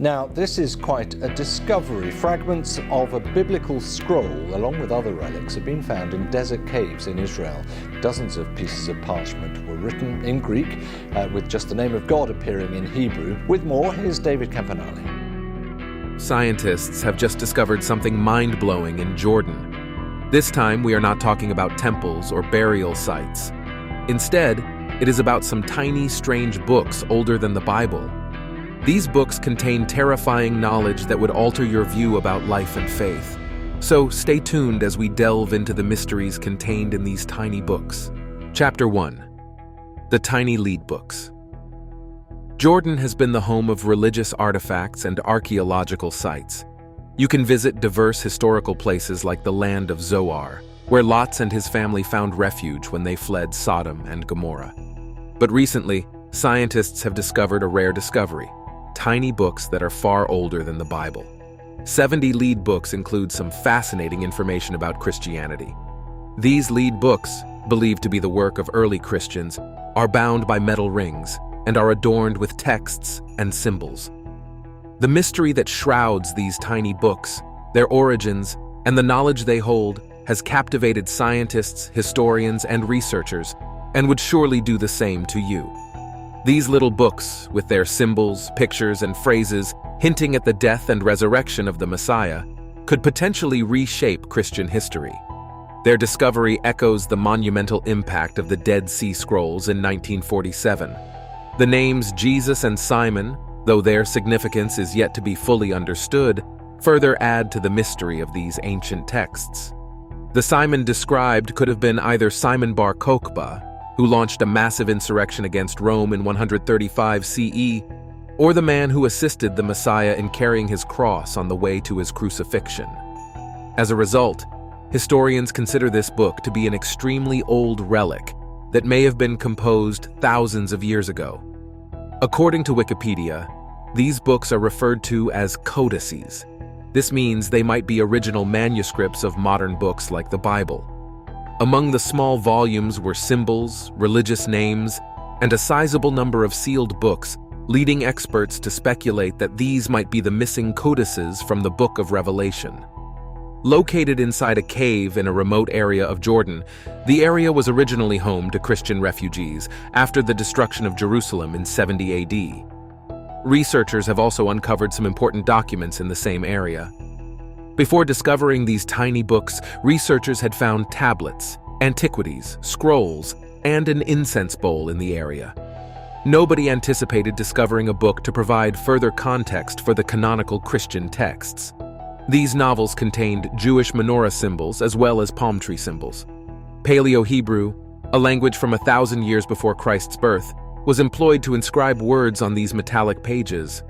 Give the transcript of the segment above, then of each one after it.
Now, this is quite a discovery. Fragments of a biblical scroll, along with other relics, have been found in desert caves in Israel. Dozens of pieces of parchment were written in Greek, with just the name of God appearing in Hebrew. With more, here's David Campanale. Scientists have just discovered something mind-blowing in Jordan. This time, we are not talking about temples or burial sites. Instead, it is about some tiny, strange books older than the Bible. These books contain terrifying knowledge that would alter your view about life and faith. So stay tuned as we delve into the mysteries contained in these tiny books. Chapter 1. The Tiny Lead Books. Jordan has been the home of religious artifacts and archaeological sites. You can visit diverse historical places like the land of Zoar, where Lot and his family found refuge when they fled Sodom and Gomorrah. But recently, scientists have discovered a rare discovery: tiny books that are far older than the Bible. 70 lead books include some fascinating information about Christianity. These lead books, believed to be the work of early Christians, are bound by metal rings and are adorned with texts and symbols. The mystery that shrouds these tiny books, their origins, and the knowledge they hold has captivated scientists, historians, and researchers, and would surely do the same to you. These little books, with their symbols, pictures, and phrases hinting at the death and resurrection of the Messiah, could potentially reshape Christian history. Their discovery echoes the monumental impact of the Dead Sea Scrolls in 1947. The names Jesus and Simon, though their significance is yet to be fully understood, further add to the mystery of these ancient texts. The Simon described could have been either Simon Bar Kokhba, who launched a massive insurrection against Rome in 135 CE, or the man who assisted the Messiah in carrying his cross on the way to his crucifixion. As a result, historians consider this book to be an extremely old relic that may have been composed thousands of years ago. According to Wikipedia, these books are referred to as codices. This means they might be original manuscripts of modern books like the Bible. Among the small volumes were symbols, religious names, and a sizable number of sealed books, leading experts to speculate that these might be the missing codices from the Book of Revelation. Located inside a cave in a remote area of Jordan, the area was originally home to Christian refugees after the destruction of Jerusalem in 70 AD. Researchers have also uncovered some important documents in the same area. Before discovering these tiny books, researchers had found tablets, antiquities, scrolls, and an incense bowl in the area. Nobody anticipated discovering a book to provide further context for the canonical Christian texts. These novels contained Jewish menorah symbols as well as palm tree symbols. Paleo-Hebrew, a language from 1,000 years before Christ's birth, was employed to inscribe words on these metallic pages.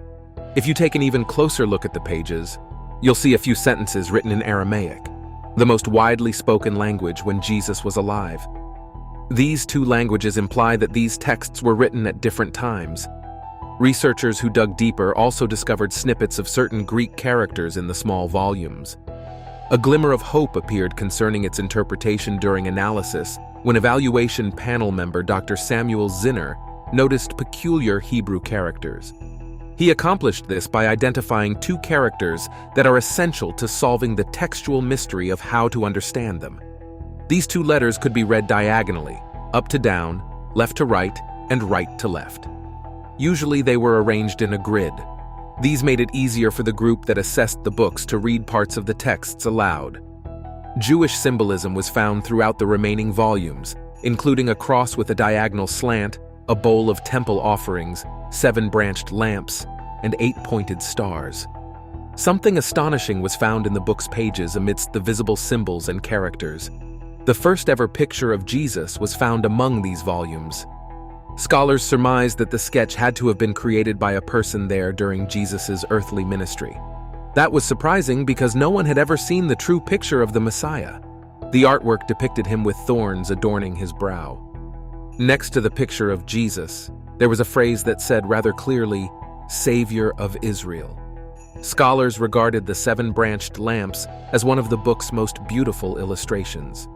If you take an even closer look at the pages, you'll see a few sentences written in Aramaic, the most widely spoken language when Jesus was alive. These two languages imply that these texts were written at different times. Researchers who dug deeper also discovered snippets of certain Greek characters in the small volumes. A glimmer of hope appeared concerning its interpretation during analysis when evaluation panel member Dr. Samuel Zinner noticed peculiar Hebrew characters. He accomplished this by identifying two characters that are essential to solving the textual mystery of how to understand them. These two letters could be read diagonally, up to down, left to right, and right to left. Usually they were arranged in a grid. These made it easier for the group that assessed the books to read parts of the texts aloud. Jewish symbolism was found throughout the remaining volumes, including a cross with a diagonal slant, a bowl of temple offerings, 7 branched lamps, and 8 pointed stars. Something astonishing was found in the book's pages amidst the visible symbols and characters. The first ever picture of Jesus was found among these volumes. Scholars surmise that the sketch had to have been created by a person there during Jesus' earthly ministry. That was surprising because no one had ever seen the true picture of the Messiah. The artwork depicted him with thorns adorning his brow. Next to the picture of Jesus, there was a phrase that said rather clearly, "Savior of Israel." Scholars regarded the 7 branched lamps as one of the book's most beautiful illustrations.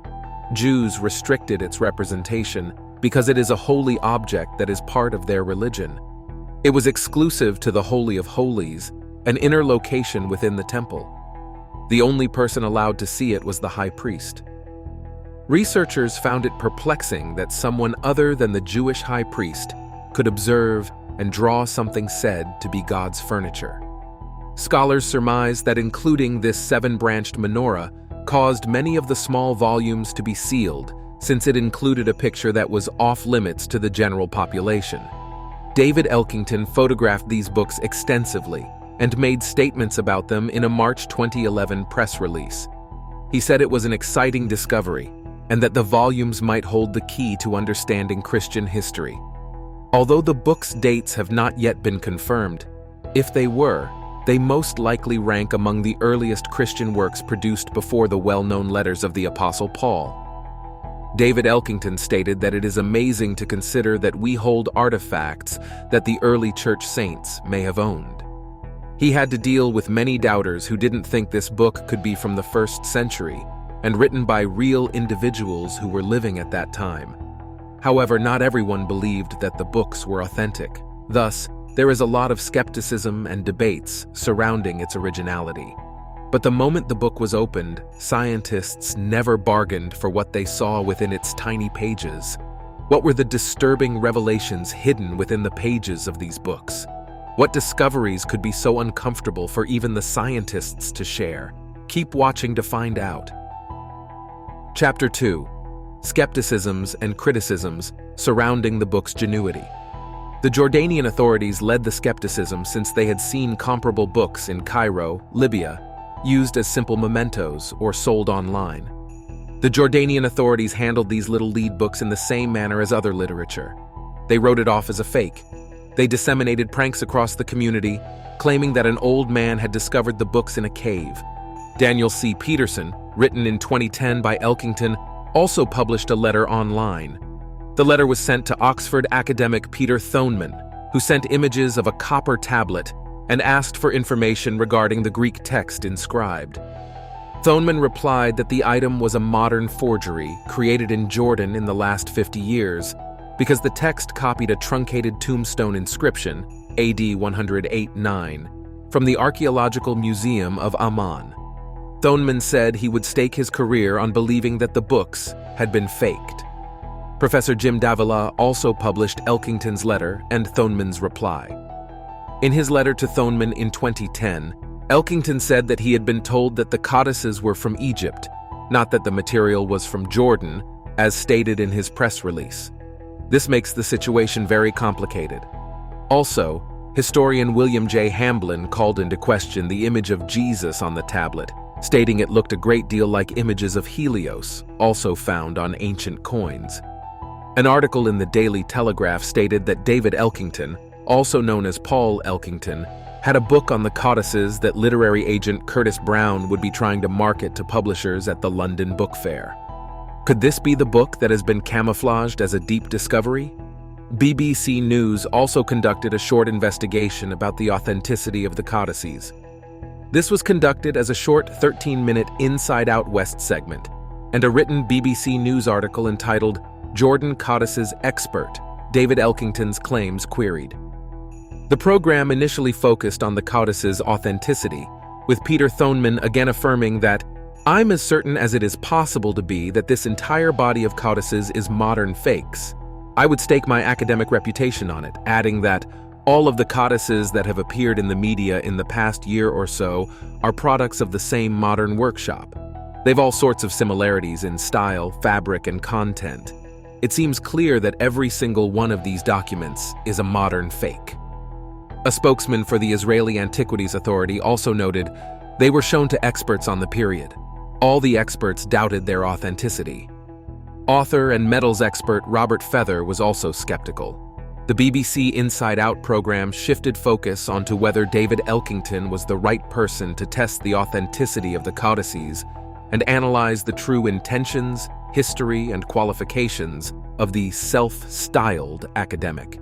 Jews restricted its representation because it is a holy object that is part of their religion. It was exclusive to the Holy of Holies an inner location within the temple. The only person allowed to see it was the high priest. Researchers found it perplexing that someone other than the Jewish high priest could observe and draw something said to be God's furniture. Scholars surmise that including this 7-branched menorah caused many of the small volumes to be sealed, since it included a picture that was off-limits to the general population. David Elkington photographed these books extensively and made statements about them in a March 2011 press release. He said it was an exciting discovery and that the volumes might hold the key to understanding Christian history. Although the book's dates have not yet been confirmed, if they were, they most likely rank among the earliest Christian works produced before the well-known letters of the Apostle Paul. David Elkington stated that it is amazing to consider that we hold artifacts that the early church saints may have owned. He had to deal with many doubters who didn't think this book could be from the 1st century and written by real individuals who were living at that time. However, not everyone believed that the books were authentic. Thus, there is a lot of skepticism and debates surrounding its originality. But the moment the book was opened, scientists never bargained for what they saw within its tiny pages. What were the disturbing revelations hidden within the pages of these books? What discoveries could be so uncomfortable for even the scientists to share? Keep watching to find out. Chapter 2: Skepticisms and Criticisms Surrounding the Book's Genuity. The Jordanian authorities led the skepticism since they had seen comparable books in Cairo, Libya, used as simple mementos or sold online. The Jordanian authorities handled these little lead books in the same manner as other literature. They wrote it off as a fake. They disseminated pranks across the community, claiming that an old man had discovered the books in a cave. Daniel C. Peterson, written in 2010 by Elkington, also published a letter online. The letter was sent to Oxford academic Peter Thoneman, who sent images of a copper tablet and asked for information regarding the Greek text inscribed. Thoneman replied that the item was a modern forgery created in Jordan in the last 50 years because the text copied a truncated tombstone inscription, AD 108-9, from the Archaeological Museum of Amman. Thoneman said he would stake his career on believing that the books had been faked. Professor Jim Davila also published Elkington's letter and Thoneman's reply. In his letter to Thoneman in 2010, Elkington said that he had been told that the codices were from Egypt, not that the material was from Jordan, as stated in his press release. This makes the situation very complicated. Also, historian William J. Hamblin called into question the image of Jesus on the tablet, stating it looked a great deal like images of Helios, also found on ancient coins. An article in the Daily Telegraph stated that David Elkington, also known as Paul Elkington, had a book on the codices that literary agent Curtis Brown would be trying to market to publishers at the London Book Fair. Could this be the book that has been camouflaged as a deep discovery? BBC News also conducted a short investigation about the authenticity of the codices. This was conducted as a short 13-minute Inside Out West segment, and a written BBC News article entitled Jordan Codices Expert, David Elkington's Claims Queried. The program initially focused on the codices' authenticity, with Peter Thoneman again affirming that, "I'm as certain as it is possible to be that this entire body of codices is modern fakes. I would stake my academic reputation on it," adding that, "All of the codices that have appeared in the media in the past year or so are products of the same modern workshop. They've all sorts of similarities in style, fabric, and content. It seems clear that every single one of these documents is a modern fake." A spokesman for the Israeli Antiquities Authority also noted, "They were shown to experts on the period. All the experts doubted their authenticity." Author and metals expert Robert Feather was also skeptical. The BBC Inside Out program shifted focus onto whether David Elkington was the right person to test the authenticity of the codices and analyze the true intentions, history, and qualifications of the self-styled academic.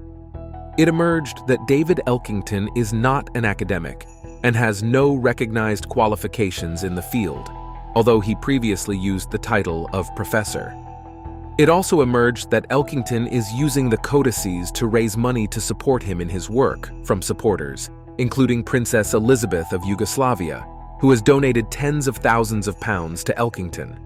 It emerged that David Elkington is not an academic and has no recognized qualifications in the field, although he previously used the title of professor. It also emerged that Elkington is using the codices to raise money to support him in his work from supporters, including Princess Elizabeth of Yugoslavia, who has donated tens of thousands of pounds to Elkington.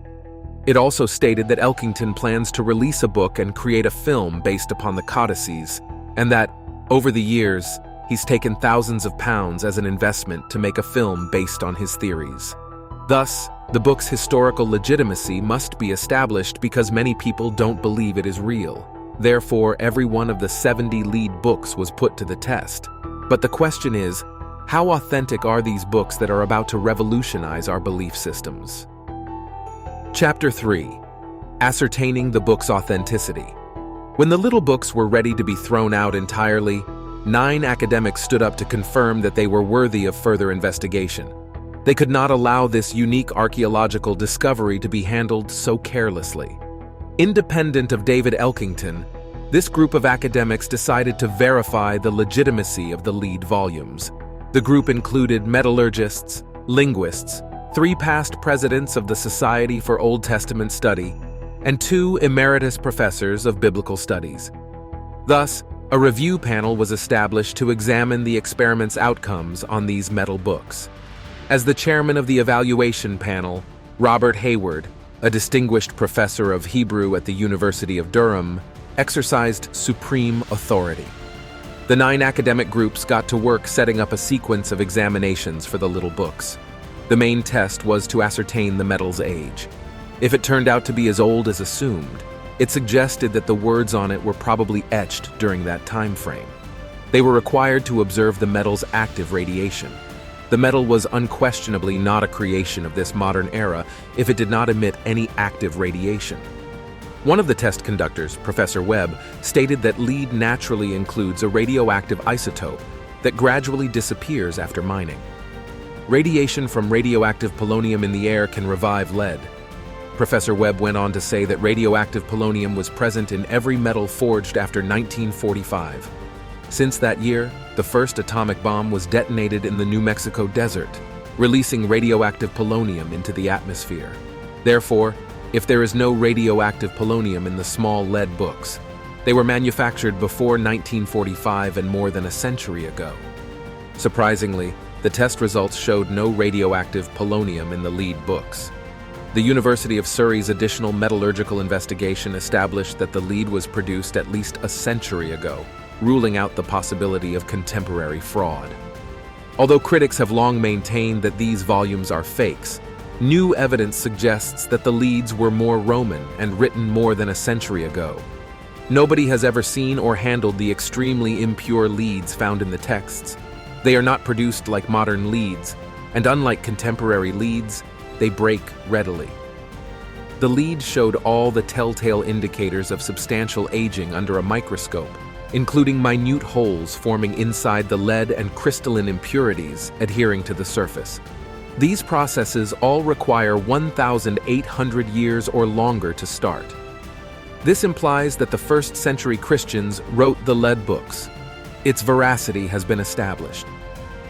It also stated that Elkington plans to release a book and create a film based upon the codices, and that, over the years, he's taken thousands of pounds as an investment to make a film based on his theories. Thus, the book's historical legitimacy must be established because many people don't believe it is real. Therefore, every one of the 70 lead books was put to the test. But the question is, how authentic are these books that are about to revolutionize our belief systems? Chapter 3. Ascertaining the book's authenticity. When the little books were ready to be thrown out entirely, 9 academics stood up to confirm that they were worthy of further investigation. They could not allow this unique archaeological discovery to be handled so carelessly. Independent of David Elkington, this group of academics decided to verify the legitimacy of the lead volumes. The group included metallurgists, linguists, 3 past presidents of the Society for Old Testament Study, and 2 emeritus professors of biblical studies. Thus, a review panel was established to examine the experiment's outcomes on these metal books. As the chairman of the evaluation panel, Robert Hayward, a distinguished professor of Hebrew at the University of Durham, exercised supreme authority. The 9 academic groups got to work setting up a sequence of examinations for the little books. The main test was to ascertain the metal's age. If it turned out to be as old as assumed, it suggested that the words on it were probably etched during that time frame. They were required to observe the metal's active radiation. The metal was unquestionably not a creation of this modern era if it did not emit any active radiation. One of the test conductors, Professor Webb, stated that lead naturally includes a radioactive isotope that gradually disappears after mining. Radiation from radioactive polonium in the air can revive lead. Professor Webb went on to say that radioactive polonium was present in every metal forged after 1945. Since that year, the first atomic bomb was detonated in the New Mexico desert, releasing radioactive polonium into the atmosphere. Therefore, if there is no radioactive polonium in the small lead books, they were manufactured before 1945 and more than a century ago. Surprisingly, the test results showed no radioactive polonium in the lead books. The University of Surrey's additional metallurgical investigation established that the lead was produced at least a century ago, ruling out the possibility of contemporary fraud. Although critics have long maintained that these volumes are fakes, new evidence suggests that the leads were more Roman and written more than a century ago. Nobody has ever seen or handled the extremely impure leads found in the texts. They are not produced like modern leads, and unlike contemporary leads, they break readily. The lead showed all the telltale indicators of substantial aging under a microscope, including minute holes forming inside the lead and crystalline impurities adhering to the surface. These processes all require 1,800 years or longer to start. This implies that the first-century Christians wrote the lead books. Its veracity has been established.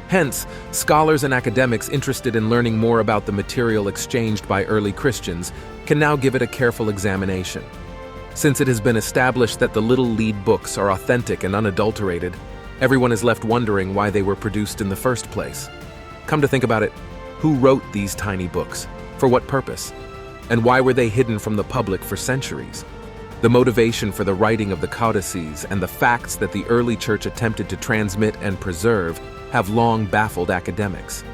Hence, scholars and academics interested in learning more about the material exchanged by early Christians can now give it a careful examination. Since it has been established that the little lead books are authentic and unadulterated, everyone is left wondering why they were produced in the first place. Come to think about it, who wrote these tiny books? For what purpose? And why were they hidden from the public for centuries? The motivation for the writing of the codices and the facts that the early church attempted to transmit and preserve have long baffled academics.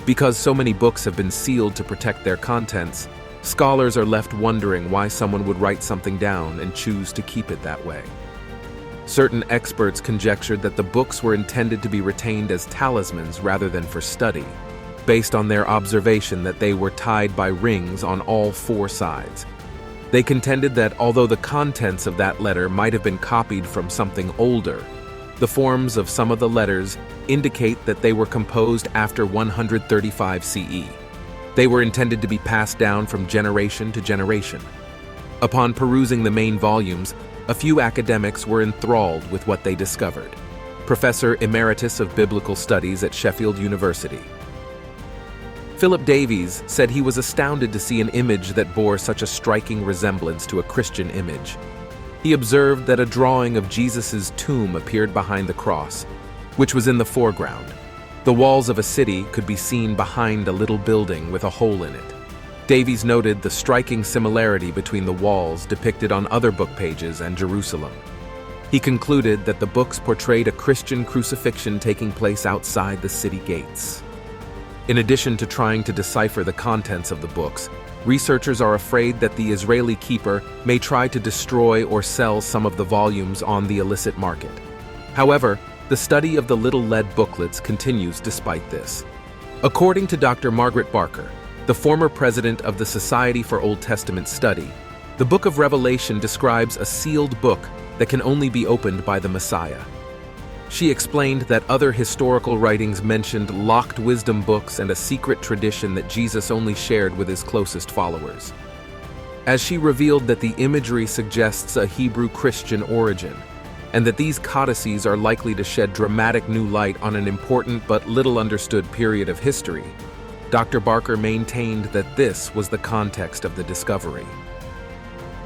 Because so many books have been sealed to protect their contents, scholars are left wondering why someone would write something down and choose to keep it that way. Certain experts conjectured that the books were intended to be retained as talismans rather than for study, based on their observation that they were tied by rings on all 4 sides. They contended that although the contents of that letter might have been copied from something older, the forms of some of the letters indicate that they were composed after 135 CE. They were intended to be passed down from generation to generation. Upon perusing the main volumes, a few academics were enthralled with what they discovered. Professor Emeritus of Biblical Studies at Sheffield University, Philip Davies, said he was astounded to see an image that bore such a striking resemblance to a Christian image. He observed that a drawing of Jesus' tomb appeared behind the cross. which was in the foreground. The walls of a city could be seen behind a little building with a hole in it. Davies noted the striking similarity between the walls depicted on other book pages and Jerusalem. He concluded that the books portrayed a Christian crucifixion taking place outside the city gates. In addition to trying to decipher the contents of the books, researchers are afraid that the Israeli keeper may try to destroy or sell some of the volumes on the illicit market. However, the study of the little lead booklets continues despite this. According to Dr. Margaret Barker, the former president of the Society for Old Testament Study, the Book of Revelation describes a sealed book that can only be opened by the Messiah. She explained that other historical writings mentioned locked wisdom books and a secret tradition that Jesus only shared with his closest followers. As she revealed that the imagery suggests a Hebrew Christian origin, and that these codices are likely to shed dramatic new light on an important but little understood period of history, Dr. Barker maintained that this was the context of the discovery.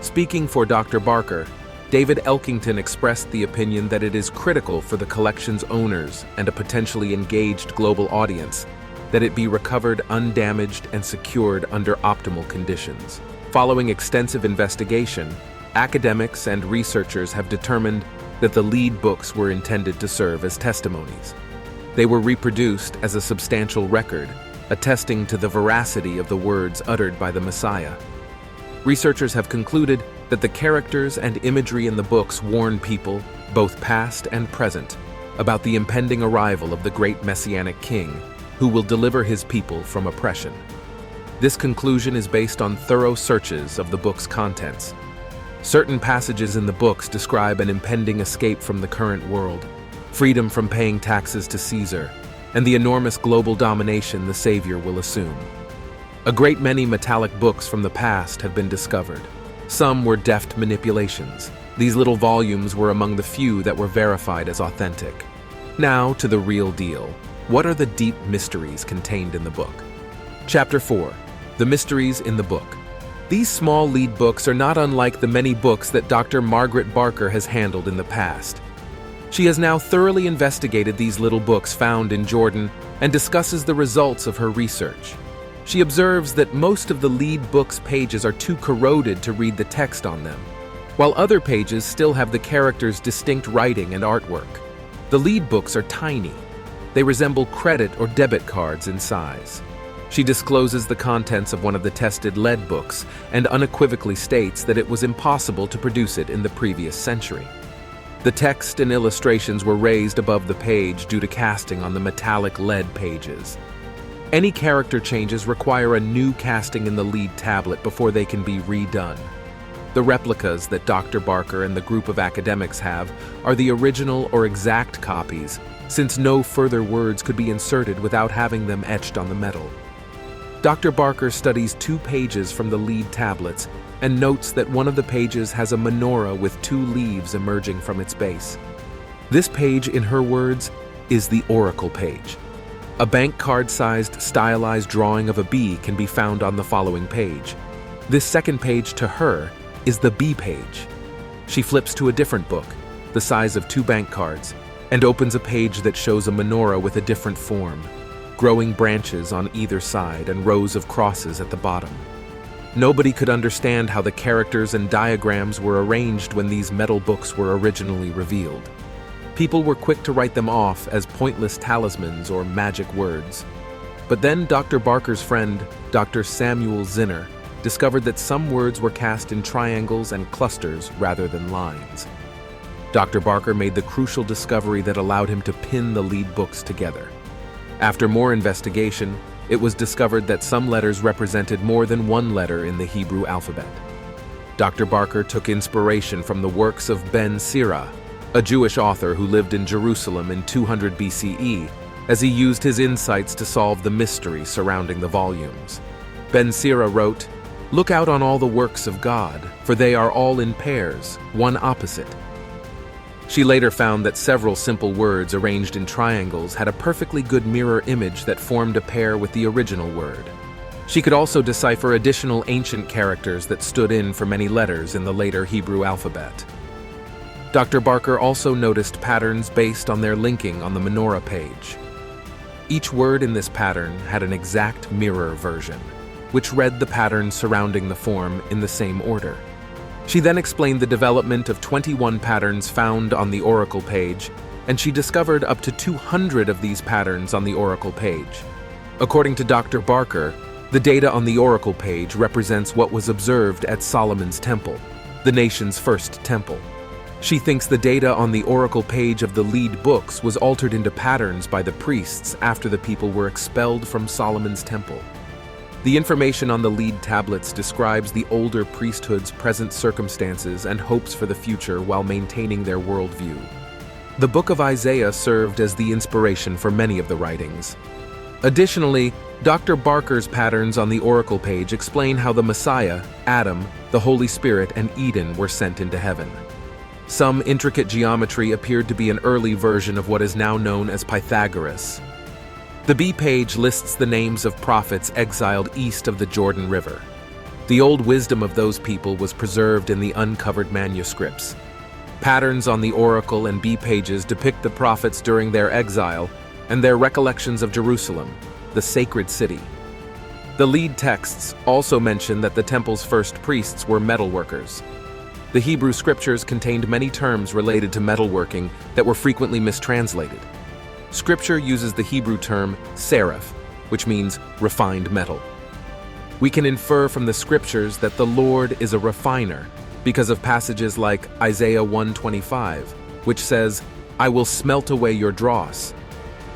Speaking for Dr. Barker, David Elkington expressed the opinion that it is critical for the collection's owners and a potentially engaged global audience that it be recovered undamaged and secured under optimal conditions. Following extensive investigation, academics and researchers have determined that the lead books were intended to serve as testimonies. They were reproduced as a substantial record, attesting to the veracity of the words uttered by the Messiah. Researchers have concluded that the characters and imagery in the books warn people, both past and present, about the impending arrival of the great Messianic King, who will deliver his people from oppression. This conclusion is based on thorough searches of the book's contents. Certain passages in the books describe an impending escape from the current world, freedom from paying taxes to Caesar, and the enormous global domination the Savior will assume. A great many metallic books from the past have been discovered. Some were deft manipulations. These little volumes were among the few that were verified as authentic. Now to the real deal. What are the deep mysteries contained in the book? Chapter 4. The Mysteries in the Book. These small lead books are not unlike the many books that Dr. Margaret Barker has handled in the past. She has now thoroughly investigated these little books found in Jordan and discusses the results of her research. She observes that most of the lead book's pages are too corroded to read the text on them, while other pages still have the characters' distinct writing and artwork. The lead books are tiny. They resemble credit or debit cards in size. She discloses the contents of one of the tested lead books and unequivocally states that it was impossible to produce it in the previous century. The text and illustrations were raised above the page due to casting on the metallic lead pages. Any character changes require a new casting in the lead tablet before they can be redone. The replicas that Dr. Barker and the group of academics have are the original or exact copies, since no further words could be inserted without having them etched on the metal. Dr. Barker studies 2 pages from the lead tablets and notes that one of the pages has a menorah with 2 leaves emerging from its base. This page, in her words, is the oracle page. A bank card-sized stylized drawing of a bee can be found on the following page. This second page, to her, is the bee page. She flips to a different book, the size of 2 bank cards, and opens a page that shows a menorah with a different form, growing branches on either side and rows of crosses at the bottom. Nobody could understand how the characters and diagrams were arranged when these metal books were originally revealed. People were quick to write them off as pointless talismans or magic words. But then Dr. Barker's friend, Dr. Samuel Zinner, discovered that some words were cast in triangles and clusters rather than lines. Dr. Barker made the crucial discovery that allowed him to pin the lead books together. After more investigation, it was discovered that some letters represented more than one letter in the Hebrew alphabet. Dr. Barker took inspiration from the works of Ben Sira, a Jewish author who lived in Jerusalem in 200 BCE, as he used his insights to solve the mystery surrounding the volumes. Ben Sira wrote, "Look out on all the works of God, for they are all in pairs, one opposite." She later found that several simple words arranged in triangles had a perfectly good mirror image that formed a pair with the original word. She could also decipher additional ancient characters that stood in for many letters in the later Hebrew alphabet. Dr. Barker also noticed patterns based on their linking on the menorah page. Each word in this pattern had an exact mirror version, which read the patterns surrounding the form in the same order. She then explained the development of 21 patterns found on the oracle page, and she discovered up to 200 of these patterns on the oracle page. According to Dr. Barker, the data on the oracle page represents what was observed at Solomon's temple, the nation's first temple. She thinks the data on the oracle page of the lead books was altered into patterns by the priests after the people were expelled from Solomon's temple. The information on the lead tablets describes the older priesthood's present circumstances and hopes for the future while maintaining their worldview. The book of Isaiah served as the inspiration for many of the writings. Additionally, Dr. Barker's patterns on the oracle page explain how the Messiah, Adam, the Holy Spirit, and Eden were sent into heaven. Some intricate geometry appeared to be an early version of what is now known as Pythagoras. The B page lists the names of prophets exiled east of the Jordan River. The old wisdom of those people was preserved in the uncovered manuscripts. Patterns on the oracle and B pages depict the prophets during their exile and their recollections of Jerusalem, the sacred city. The lead texts also mention that the temple's first priests were metalworkers. The Hebrew scriptures contained many terms related to metalworking that were frequently mistranslated. Scripture uses the Hebrew term seraph, which means refined metal. We can infer from the scriptures that the Lord is a refiner because of passages like Isaiah 1:25, which says, "I will smelt away your dross,"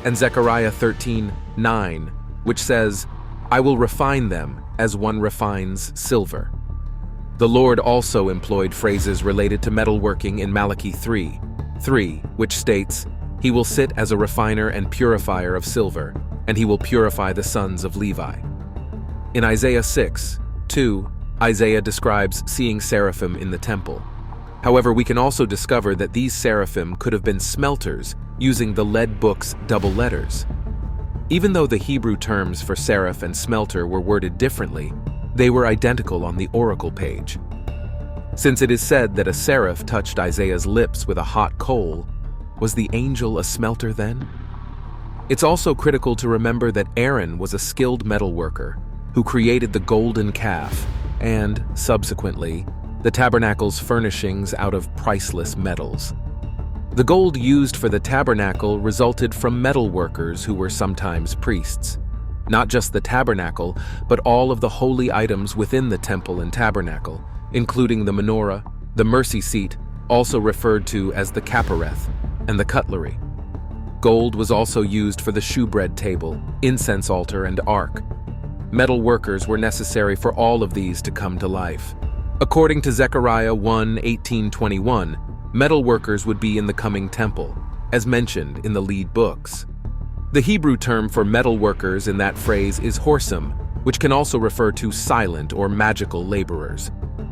and Zechariah 13:9, which says, "I will refine them as one refines silver." The Lord also employed phrases related to metalworking in Malachi 3:3, which states, "He will sit as a refiner and purifier of silver, and he will purify the sons of Levi." In Isaiah 6:2, Isaiah describes seeing seraphim in the temple. However, we can also discover that these seraphim could have been smelters using the lead book's double letters. Even though the Hebrew terms for seraph and smelter were worded differently, they were identical on the oracle page. Since it is said that a seraph touched Isaiah's lips with a hot coal, was the angel a smelter then? It's also critical to remember that Aaron was a skilled metalworker who created the golden calf and, subsequently, the tabernacle's furnishings out of priceless metals. The gold used for the tabernacle resulted from metal workers who were sometimes priests. Not just the tabernacle, but all of the holy items within the temple and tabernacle, including the menorah, the mercy seat, also referred to as the capareth, and the cutlery. Gold was also used for the shewbread table, incense altar, and ark. Metal workers were necessary for all of these to come to life. According to Zechariah 1:18-21, metal workers would be in the coming temple, as mentioned in the lead books. The Hebrew term for metal workers in that phrase is horsam, which can also refer to silent or magical laborers.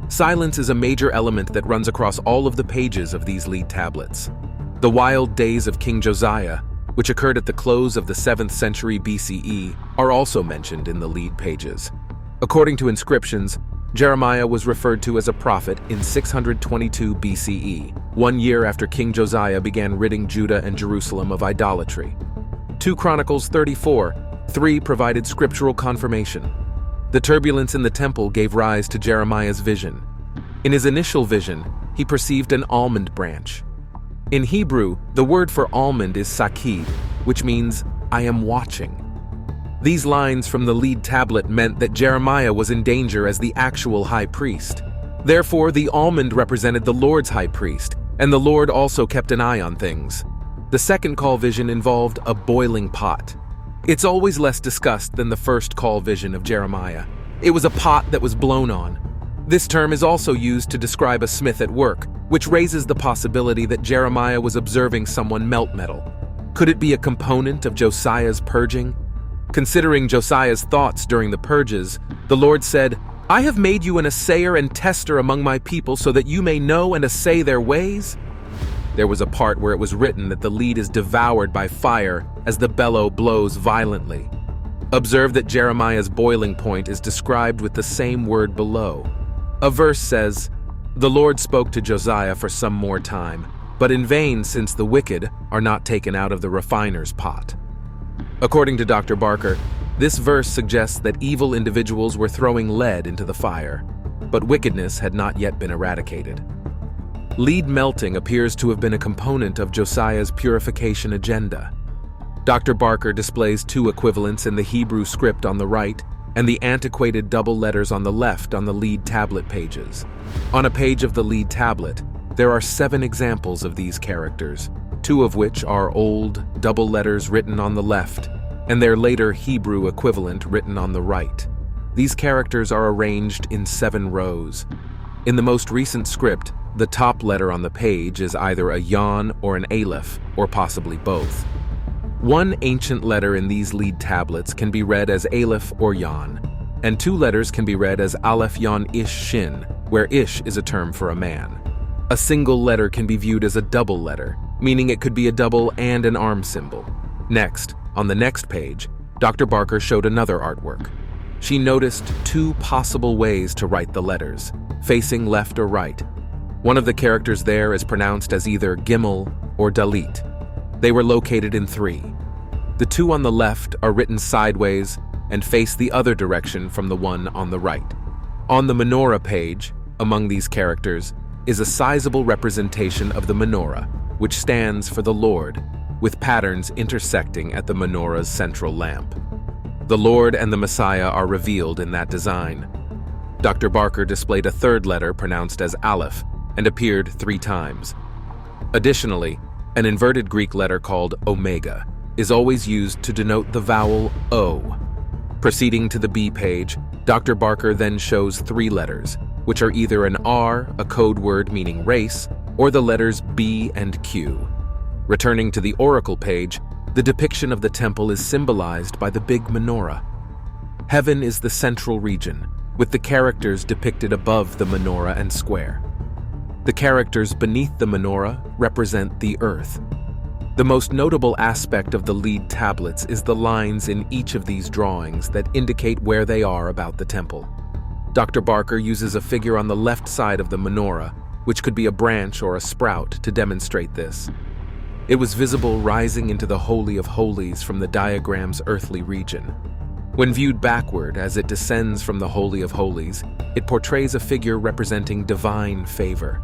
Silence is a major element that runs across all of the pages of these lead tablets. The wild days of King Josiah, which occurred at the close of the 7th century BCE, are also mentioned in the lead pages. According to inscriptions, Jeremiah was referred to as a prophet in 622 BCE, 1 year after King Josiah began ridding Judah and Jerusalem of idolatry. 2 Chronicles 34:3 provided scriptural confirmation. The turbulence in the temple gave rise to Jeremiah's vision. In his initial vision, he perceived an almond branch. In Hebrew, the word for almond is sakid, which means, "I am watching." These lines from the lead tablet meant that Jeremiah was in danger as the actual high priest. Therefore, the almond represented the Lord's high priest, and the Lord also kept an eye on things. The second call vision involved a boiling pot. It's always less discussed than the first call vision of Jeremiah. It was a pot that was blown on. This term is also used to describe a smith at work, which raises the possibility that Jeremiah was observing someone melt metal. Could it be a component of Josiah's purging? Considering Josiah's thoughts during the purges, the Lord said, "I have made you an assayer and tester among my people so that you may know and assay their ways." There was a part where it was written that the lead is devoured by fire as the bellow blows violently. Observe that Jeremiah's boiling point is described with the same word below. A verse says, "The Lord spoke to Josiah for some more time, but in vain since the wicked are not taken out of the refiner's pot. According to Dr. Barker, this verse suggests that evil individuals were throwing lead into the fire, but wickedness had not yet been eradicated. Lead melting appears to have been a component of Josiah's purification agenda. Dr. Barker displays two equivalents in the Hebrew script on the right and the antiquated double letters on the left on the lead tablet pages. On a page of the lead tablet, there are 7 examples of these characters, 2 of which are old double letters written on the left, and their later Hebrew equivalent written on the right. These characters are arranged in 7 rows. In the most recent script, the top letter on the page is either a yon or an aleph, or possibly both. One ancient letter in these lead tablets can be read as aleph or yon, and 2 letters can be read as aleph yon ish shin, where ish is a term for a man. A single letter can be viewed as a double letter, meaning it could be a double and an arm symbol. Next, on the next page, Dr. Barker showed another artwork. She noticed 2 possible ways to write the letters, facing left or right. One of the characters there is pronounced as either Gimel or Dalit. They were located in 3. The 2 on the left are written sideways and face the other direction from the one on the right. On the menorah page, among these characters, is a sizable representation of the menorah, which stands for the Lord, with patterns intersecting at the menorah's central lamp. The Lord and the Messiah are revealed in that design. Dr. Barker displayed a 3rd letter pronounced as aleph and appeared 3 times. Additionally, an inverted Greek letter called omega is always used to denote the vowel O. Proceeding to the B page, Dr. Barker then shows 3 letters, which are either an R, a code word meaning race, or the letters B and Q. Returning to the oracle page, the depiction of the temple is symbolized by the big menorah. Heaven is the central region, with the characters depicted above the menorah and square. The characters beneath the menorah represent the earth. The most notable aspect of the lead tablets is the lines in each of these drawings that indicate where they are about the temple. Dr. Barker uses a figure on the left side of the menorah, which could be a branch or a sprout, to demonstrate this. It was visible rising into the Holy of Holies from the diagram's earthly region. When viewed backward as it descends from the Holy of Holies, it portrays a figure representing divine favor.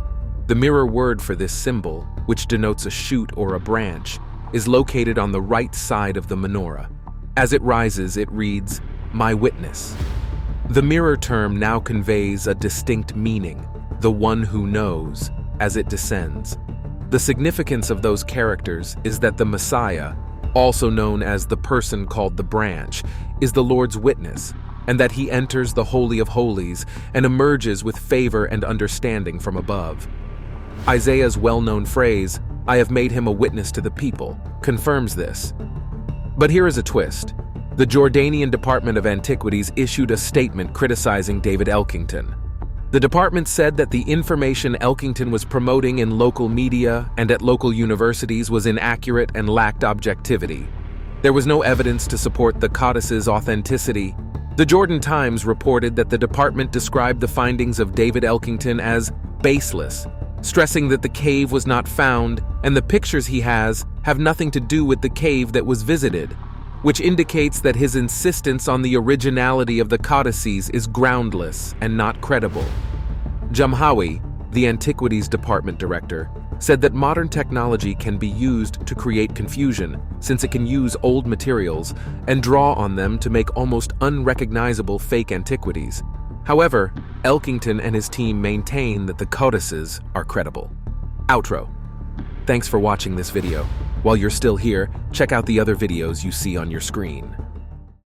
The mirror word for this symbol, which denotes a shoot or a branch, is located on the right side of the menorah. As it rises, it reads, "My witness." The mirror term now conveys a distinct meaning, the one who knows, as it descends. The significance of those characters is that the Messiah, also known as the person called the branch, is the Lord's witness, and that he enters the Holy of Holies and emerges with favor and understanding from above. Isaiah's well-known phrase, "I have made him a witness to the people," confirms this. But here is a twist. The Jordanian Department of Antiquities issued a statement criticizing David Elkington. The department said that the information Elkington was promoting in local media and at local universities was inaccurate and lacked objectivity. There was no evidence to support the codice's authenticity. The Jordan Times reported that the department described the findings of David Elkington as baseless, stressing that the cave was not found and the pictures he has have nothing to do with the cave that was visited, which indicates that his insistence on the originality of the codices is groundless and not credible. Jamhawi, the Antiquities Department director, said that modern technology can be used to create confusion since it can use old materials and draw on them to make almost unrecognizable fake antiquities. However, Elkington and his team maintain that the codices are credible. Outro. Thanks for watching this video. While you're still here, check out the other videos you see on your screen.